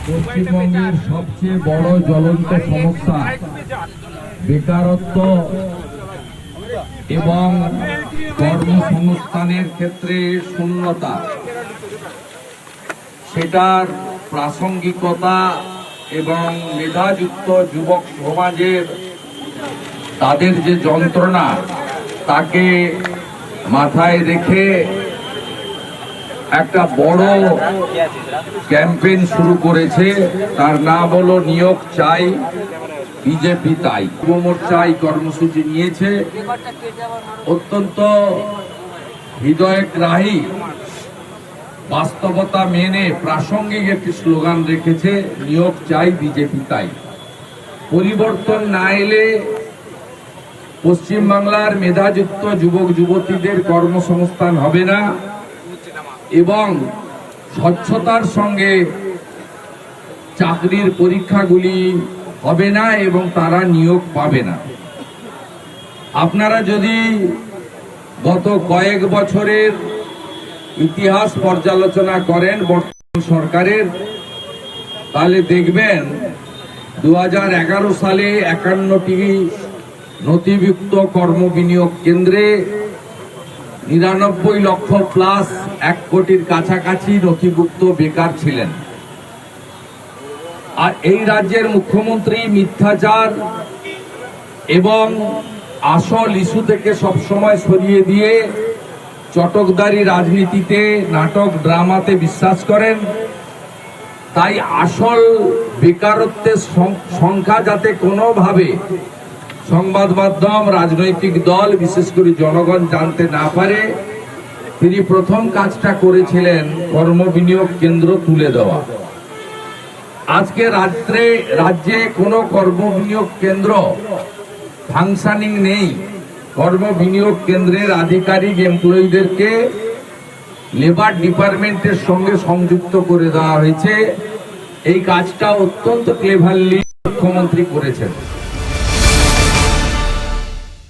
পশ্চিমবঙ্গের সবচেয়ে বড় জ্বলন্ত সমস্যা বেকারত্ব এবং কর্মসংস্থানের ক্ষেত্রে শূন্যতা, সেটার প্রাসঙ্গিকতা এবং মেধাযুক্ত যুবক সমাজের তাদের যে যন্ত্রণা তাকে মাথায় রেখে একটা বড় ক্যাম্পেইন শুরু করেছে। তার নাম হলো নিয়োগ চাই বিজেপি তাই। যুব মোর্চা এই কর্মসূচি নিয়েছে, অত্যন্ত হৃদয়গ্রাহী বাস্তবতা মেনে প্রাসঙ্গিক একটি স্লোগান রেখেছে, নিয়োগ চাই বিজেপি তাই। পরিবর্তন না এলে পশ্চিমবাংলার মেধাযুক্ত যুবক যুবতীদের কর্মসংস্থান হবে না এবং স্বচ্ছতার সঙ্গে চাকরির পরীক্ষাগুলি হবে না এবং তারা নিয়োগ পাবে না। আপনারা যদি গত কয়েক বছরের ইতিহাস পর্যালোচনা করেন বর্তমান সরকারের, তাহলে দেখবেন 2011 সালে 51টি নথিভুক্ত কর্মবিনিয়োগ কেন্দ্রে 99 লক্ষ প্লাস 1 কোটির কাছাকাছি নথিভুক্ত বেকার ছিলেন। আর এই রাজ্যের মুখ্যমন্ত্রী মিথ্যাচার এবং আসল ইস্যু থেকে সবসময় সরিয়ে দিয়ে চটকদারি রাজনীতিতে, নাটক ড্রামাতে বিশ্বাস করেন। তাই আসল বেকারত্বের সংখ্যা যাতে কোনোভাবে সংবাদ মাধ্যম, রাজনৈতিক দল, বিশেষ করে জনগণ জানতে না পারে, তিনি প্রথম কাজটা করেছিলেন কর্মবিনিয়োগ কেন্দ্র তুলে দেওয়া। আজকে রাজ্যে কোনো কর্মবিনিয়োগ কেন্দ্র ফাংশনিং নেই। কর্মবিনিয়োগ কেন্দ্রের আধিকারিক এমপ্লয়িদেরকে লেবার ডিপার্টমেন্টের সঙ্গে সংযুক্ত করে দেওয়া হয়েছে। এই কাজটা অত্যন্ত ক্লেভারলি মুখ্যমন্ত্রী করেছেন।